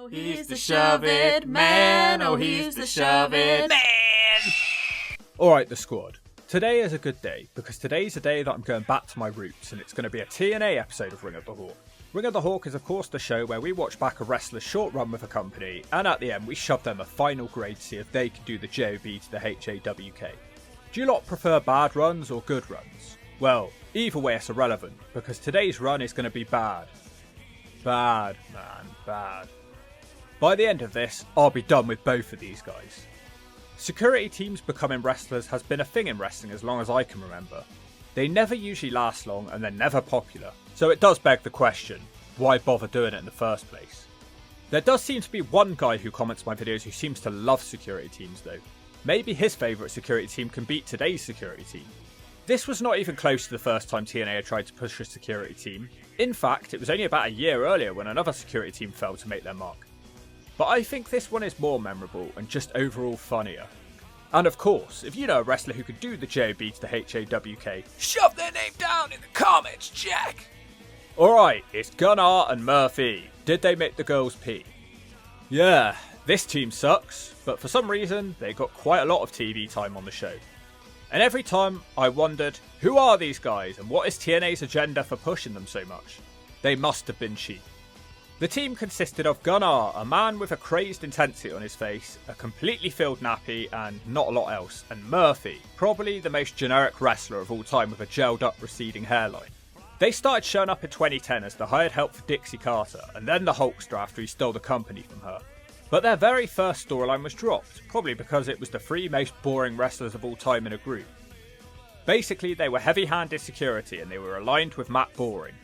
Oh, he's the shove-it man. Oh, he's the shove-it man. Alright, the squad. Today is a good day, because today's a day that I'm going back to my roots, and it's going to be a TNA episode of Ring of the Hawk. Ring of the Hawk is of course the show where we watch back a wrestler's short run with a company, and at the end we shove them a final grade to see if they can do the JOB to the HAWK. Do you lot prefer bad runs or good runs? Well, either way it's irrelevant, because today's run is going to be bad. Bad, man, bad. By the end of this, I'll be done with both of these guys. Security teams becoming wrestlers has been a thing in wrestling as long as I can remember. They never usually last long and they're never popular, so it does beg the question, why bother doing it in the first place? There does seem to be one guy who comments my videos who seems to love security teams though. Maybe his favourite security team can beat today's security team. This was not even close to the first time TNA had tried to push a security team. In fact, it was only about a year earlier when another security team failed to make their mark. But I think this one is more memorable and just overall funnier. And of course, if you know a wrestler who could do the JOB to the HAWK, shove their name down in the comments, Jack! Alright, it's Gunnar and Murphy. Did they make the girls pee? Yeah, this team sucks, but for some reason they got quite a lot of TV time on the show. And every time I wondered, who are these guys and what is TNA's agenda for pushing them so much? They must have been cheap. The team consisted of Gunnar, a man with a crazed intensity on his face, a completely filled nappy and not a lot else, and Murphy, probably the most generic wrestler of all time with a gelled up receding hairline. They started showing up in 2010 as the hired help for Dixie Carter, and then the Hulkster after he stole the company from her. But their very first storyline was dropped, probably because it was the three most boring wrestlers of all time in a group. Basically, they were heavy-handed security and they were aligned with Matt Boring.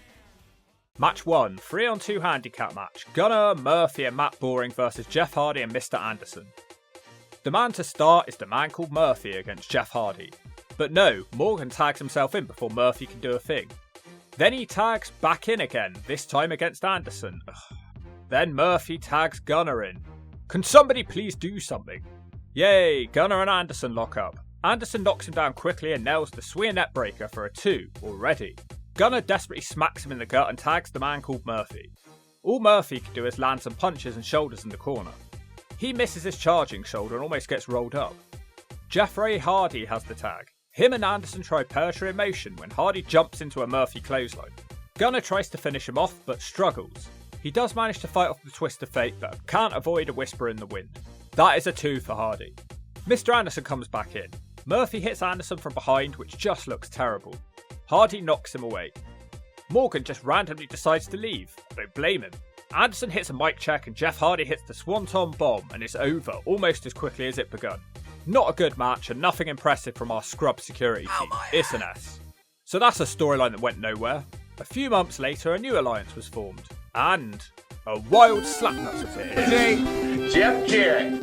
Match 1, 3-on-2 handicap match, Gunnar, Murphy and Matt Boring versus Jeff Hardy and Mr. Anderson. The man to start is the man called Murphy against Jeff Hardy. But no, Morgan tags himself in before Murphy can do a thing. Then he tags back in again, this time against Anderson. Ugh. Then Murphy tags Gunnar in. Can somebody please do something? Yay, Gunnar and Anderson lock up. Anderson knocks him down quickly and nails the Swear Net Breaker for a 2 already. Gunnar desperately smacks him in the gut and tags the man called Murphy. All Murphy can do is land some punches and shoulders in the corner. He misses his charging shoulder and almost gets rolled up. Jeffrey Hardy has the tag. Him and Anderson try poetry in motion when Hardy jumps into a Murphy clothesline. Gunnar tries to finish him off but struggles. He does manage to fight off the twist of fate but can't avoid a whisper in the wind. That is a 2 for Hardy. Mr. Anderson comes back in. Murphy hits Anderson from behind which just looks terrible. Hardy knocks him away. Morgan just randomly decides to leave. I don't blame him. Anderson hits a mic check and Jeff Hardy hits the Swanton Bomb and it's over almost as quickly as it begun. Not a good match and nothing impressive from our scrub security team. It's an S. So that's a storyline that went nowhere. A few months later a new alliance was formed. And a wild slapnuts appeared. Jeff Jarrett.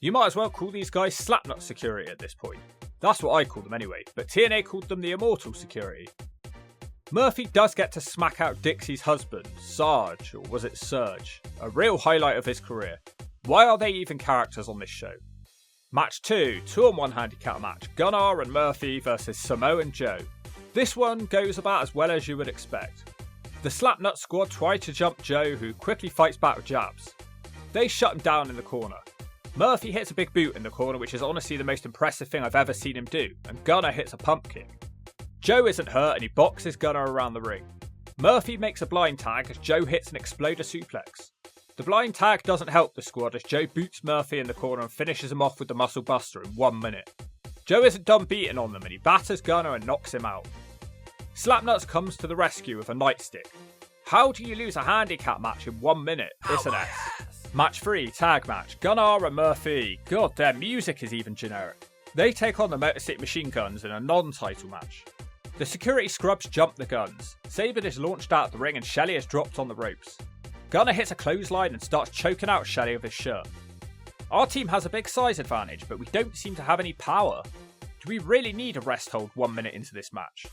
You might as well call these guys slapnut security at this point. That's what I call them anyway, but TNA called them the Immortal security. Murphy does get to smack out Dixie's husband, Sarge, or was it Surge? A real highlight of his career. Why are they even characters on this show? Match 2, 2-on-1 handicap match, Gunnar and Murphy versus Samoan Joe. This one goes about as well as you would expect. The Slapnut squad try to jump Joe, who quickly fights back with jabs. They shut him down in the corner. Murphy hits a big boot in the corner, which is honestly the most impressive thing I've ever seen him do, and Gunnar hits a pump kick. Joe isn't hurt and he boxes Gunnar around the ring. Murphy makes a blind tag as Joe hits an exploder suplex. The blind tag doesn't help the squad as Joe boots Murphy in the corner and finishes him off with the muscle buster in 1 minute. Joe isn't done beating on them and he batters Gunnar and knocks him out. Slapnuts comes to the rescue with a nightstick. How do you lose a handicap match in 1 minute? It's an S. Match 3, tag match, Gunnar and Murphy. God, their music is even generic. They take on the Motor City Machine Guns in a non-title match. The security scrubs jump the guns. Sabin is launched out of the ring and Shelley is dropped on the ropes. Gunnar hits a clothesline and starts choking out Shelley with his shirt. Our team has a big size advantage, but we don't seem to have any power. Do we really need a rest hold 1 minute into this match?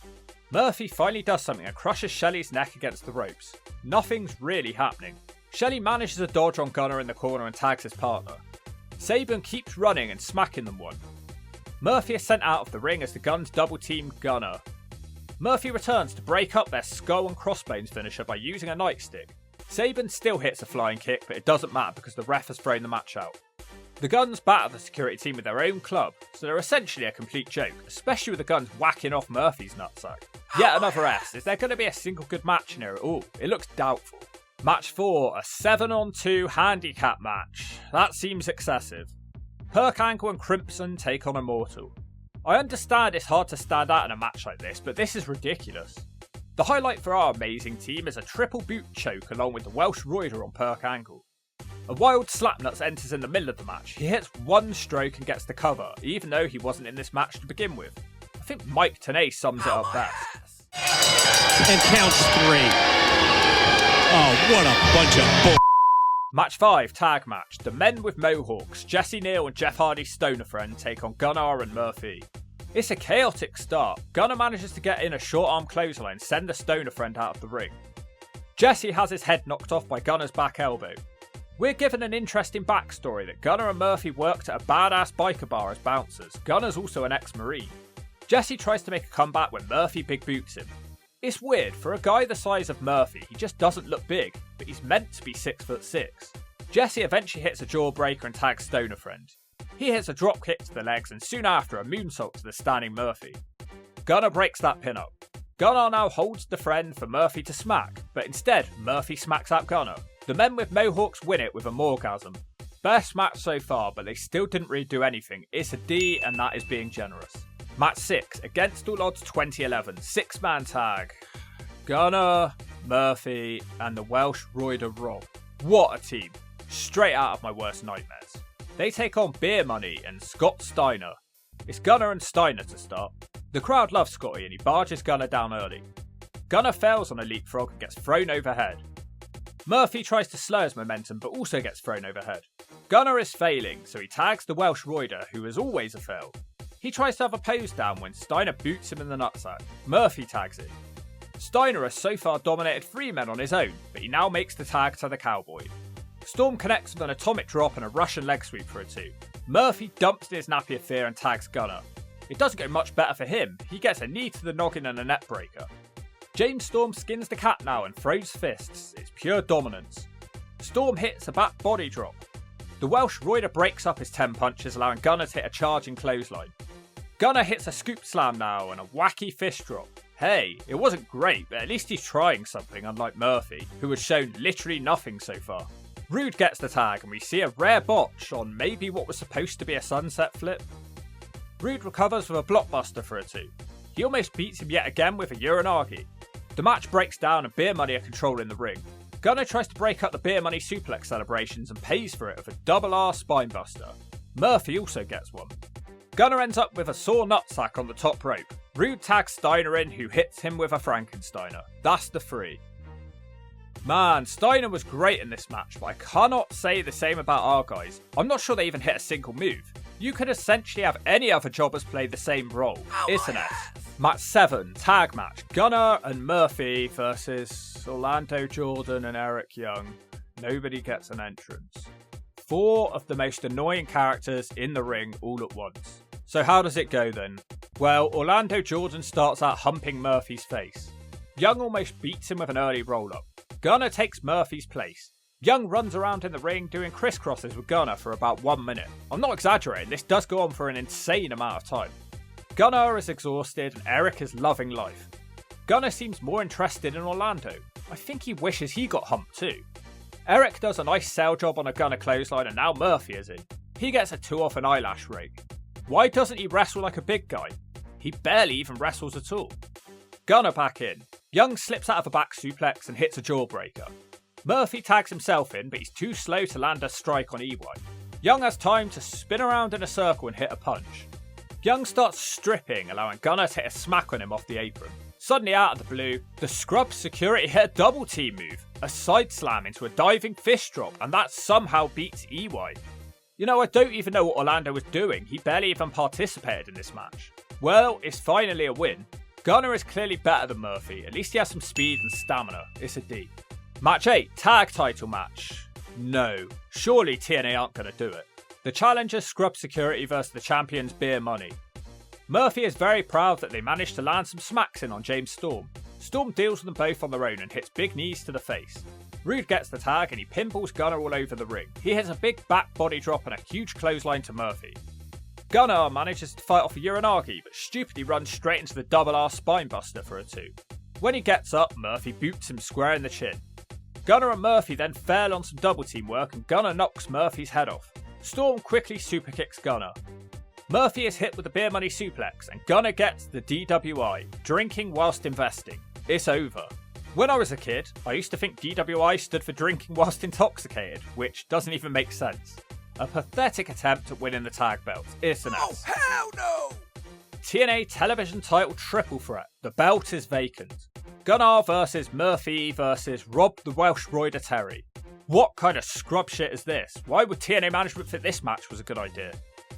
Murphy finally does something and crushes Shelley's neck against the ropes. Nothing's really happening. Shelley manages a dodge on Gunnar in the corner and tags his partner. Sabin keeps running and smacking them one. Murphy is sent out of the ring as the Guns double team Gunnar. Murphy returns to break up their skull and crossbones finisher by using a nightstick. Sabin still hits a flying kick, but it doesn't matter because the ref has thrown the match out. The Guns batter the security team with their own club, so they're essentially a complete joke, especially with the Guns whacking off Murphy's nutsack. Yet another S. Is there going to be a single good match in here at all? It looks doubtful. Match 4, a 7-on-2 handicap match. That seems excessive. Perk Angle and Crimson take on Immortal. I understand it's hard to stand out in a match like this, but this is ridiculous. The highlight for our amazing team is a triple boot choke along with the Welsh Roider on Perk Angle. A wild slapnuts enters in the middle of the match. He hits one stroke and gets the cover, even though he wasn't in this match to begin with. I think Mike TNA sums it up best. And counts 3. Oh, what a bunch of bull. Match 5, tag match. The men with mohawks, Jesse Neal and Jeff Hardy's stoner friend, take on Gunnar and Murphy. It's a chaotic start. Gunnar manages to get in a short arm clothesline and send the stoner friend out of the ring. Jesse has his head knocked off by Gunnar's back elbow. We're given an interesting backstory that Gunnar and Murphy worked at a badass biker bar as bouncers. Gunnar's also an ex-Marine. Jesse tries to make a comeback when Murphy big boots him. It's weird, for a guy the size of Murphy, he just doesn't look big, but he's meant to be 6'6". Jesse eventually hits a jawbreaker and tags Stoner Friend. He hits a drop kick to the legs and soon after a moonsault to the standing Murphy. Gunnar breaks that pin up. Gunnar now holds the friend for Murphy to smack, but instead Murphy smacks out Gunnar. The men with mohawks win it with a Morgasm. Best match so far, but they still didn't really do anything. It's a D and that is being generous. Match 6, Against All Odds 2011, 6-man tag. Gunnar, Murphy, and the Welsh Roider Rob. What a team. Straight out of my worst nightmares. They take on Beer Money and Scott Steiner. It's Gunnar and Steiner to start. The crowd loves Scotty and he barges Gunnar down early. Gunnar fails on a leapfrog and gets thrown overhead. Murphy tries to slow his momentum but also gets thrown overhead. Gunnar is failing, so he tags the Welsh Roider, who is always a fail. He tries to have a pose down when Steiner boots him in the nutsack. Murphy tags it. Steiner has so far dominated 3 men on his own, but he now makes the tag to the Cowboy. Storm connects with an atomic drop and a Russian leg sweep for a 2. Murphy dumps in his nappy of fear and tags Gunnar. It doesn't go much better for him. He gets a knee to the noggin and a net breaker. James Storm skins the cat now and throws fists. It's pure dominance. Storm hits a back body drop. The Welsh Roider breaks up his 10 punches, allowing Gunnar to hit a charging clothesline. Gunnar hits a scoop slam now and a wacky fist drop. Hey, it wasn't great, but at least he's trying something, unlike Murphy, who has shown literally nothing so far. Rude gets the tag and we see a rare botch on maybe what was supposed to be a sunset flip. Rude recovers with a blockbuster for a 2. He almost beats him yet again with a Uranagi. The match breaks down and Beer Money are controlling the ring. Gunnar tries to break up the Beer Money suplex celebrations and pays for it with a double R spinebuster. Murphy also gets one. Gunnar ends up with a sore nutsack on the top rope. Rude tags Steiner in, who hits him with a Frankensteiner. That's the 3. Man, Steiner was great in this match, but I cannot say the same about our guys. I'm not sure they even hit a single move. You could essentially have any other jobbers play the same role. It's an S. Match 7, tag match. Gunnar and Murphy versus Orlando Jordan and Eric Young. Nobody gets an entrance. 4 of the most annoying characters in the ring all at once. So how does it go then? Well, Orlando Jordan starts out humping Murphy's face. Young almost beats him with an early roll-up. Gunnar takes Murphy's place. Young runs around in the ring doing crisscrosses with Gunnar for about 1 minute. I'm not exaggerating, this does go on for an insane amount of time. Gunnar is exhausted and Eric is loving life. Gunnar seems more interested in Orlando. I think he wishes he got humped too. Eric does a nice sail job on a Gunnar clothesline and now Murphy is in. He gets a 2 off an eyelash rake. Why doesn't he wrestle like a big guy? He barely even wrestles at all. Gunnar back in. Young slips out of a back suplex and hits a jawbreaker. Murphy tags himself in, but he's too slow to land a strike on EY. Young has time to spin around in a circle and hit a punch. Young starts stripping, allowing Gunnar to hit a smack on him off the apron. Suddenly out of the blue, the scrub security hit a double team move, a side slam into a diving fist drop, and that somehow beats EY. You know, I don't even know what Orlando was doing. He barely even participated in this match. Well, it's finally a win. Gunnar is clearly better than Murphy. At least he has some speed and stamina. It's a D. Match 8, tag title match. No. Surely TNA aren't going to do it. The challengers Scrub Security versus the champions Beer Money. Murphy is very proud that they managed to land some smacks in on James Storm. Storm deals with them both on their own and hits big knees to the face. Rude gets the tag and he pinballs Gunner all over the ring. He hits a big back body drop and a huge clothesline to Murphy. Gunner manages to fight off a Uranagi, but stupidly runs straight into the double R spinebuster for a 2. When he gets up, Murphy boots him square in the chin. Gunner and Murphy then fail on some double team work and Gunner knocks Murphy's head off. Storm quickly super kicks Gunner. Murphy is hit with the beer money suplex and Gunner gets the DWI, drinking whilst investing. It's over. When I was a kid, I used to think DWI stood for drinking whilst intoxicated, which doesn't even make sense. A pathetic attempt at winning the tag belt. It's an ass. Oh, hell no! TNA television title triple threat. The belt is vacant. Gunnar versus Murphy versus Rob the Welsh Royder Terry. What kind of scrub shit is this? Why would TNA management think this match was a good idea?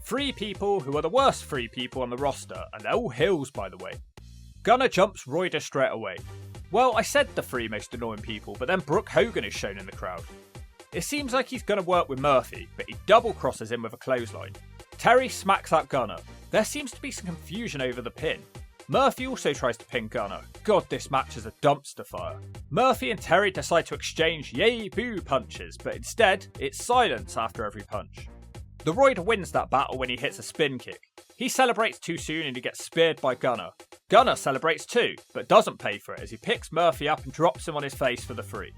3 people who are the worst 3 people on the roster, and they're all heels by the way. Gunnar jumps Royder straight away. Well, I said the 3 most annoying people, but then Brooke Hogan is shown in the crowd. It seems like he's going to work with Murphy, but he double crosses him with a clothesline. Terry smacks out Gunner. There seems to be some confusion over the pin. Murphy also tries to pin Gunner. God, this match is a dumpster fire. Murphy and Terry decide to exchange yay boo punches, but instead, it's silence after every punch. The Royder wins that battle when he hits a spin kick. He celebrates too soon and he gets speared by Gunner. Gunner celebrates too, but doesn't pay for it as he picks Murphy up and drops him on his face for the 3.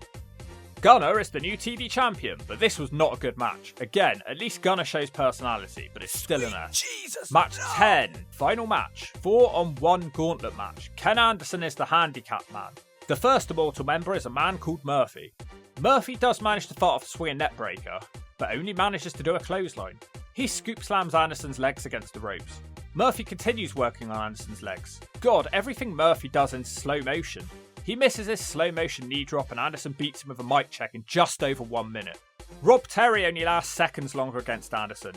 Gunner is the new TV champion, but this was not a good match. Again, at least Gunner shows personality, but it's still an ass. Match 10, final match, 4-on-1 gauntlet match. Ken Anderson is the handicap man. The first Immortal member is a man called Murphy. Murphy does manage to fight off a swinging neckbreaker, but only manages to do a clothesline. He scoop slams Anderson's legs against the ropes. Murphy continues working on Anderson's legs. God, everything Murphy does in slow motion. He misses his slow motion knee drop and Anderson beats him with a mic check in just over 1 minute. Rob Terry only lasts seconds longer against Anderson.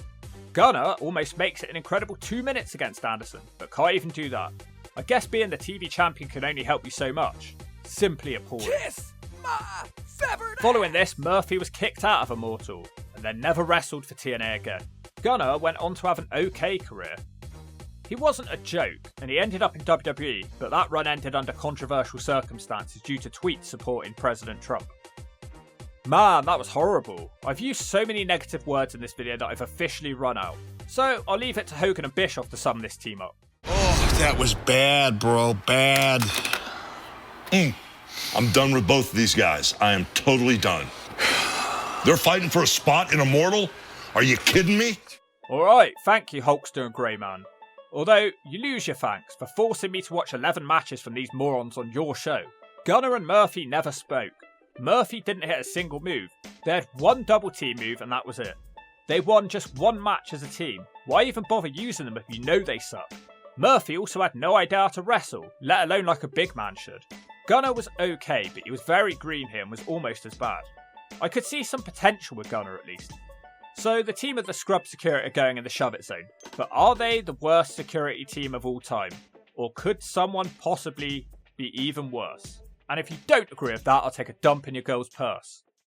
Gunner almost makes it an incredible 2 minutes against Anderson, but can't even do that. I guess being the TV champion can only help you so much. Simply appalling. Kiss my severed Following this, Murphy was kicked out of Immortal, and then never wrestled for TNA again. Gunner went on to have an okay career. He wasn't a joke, and he ended up in WWE, but that run ended under controversial circumstances due to tweets supporting President Trump. Man, that was horrible. I've used so many negative words in this video that I've officially run out. So I'll leave it to Hogan and Bischoff to sum this team up. Oh, that was bad, bro. Bad. I'm done with both of these guys. I am totally done. They're fighting for a spot in Immortal? Are you kidding me? Alright, thank you Hulkster and Greyman. Although, you lose your thanks for forcing me to watch 11 matches from these morons on your show. Gunner and Murphy never spoke. Murphy didn't hit a single move. They had 1 double team move and that was it. They won just 1 match as a team. Why even bother using them if you know they suck? Murphy also had no idea how to wrestle, let alone like a big man should. Gunner was okay, but he was very green here and was almost as bad. I could see some potential with Gunner at least. So the team of the Scrub Security are going in the Shove It Zone, but are they the worst security team of all time? Or could someone possibly be even worse? And if you don't agree with that, I'll take a dump in your girl's purse.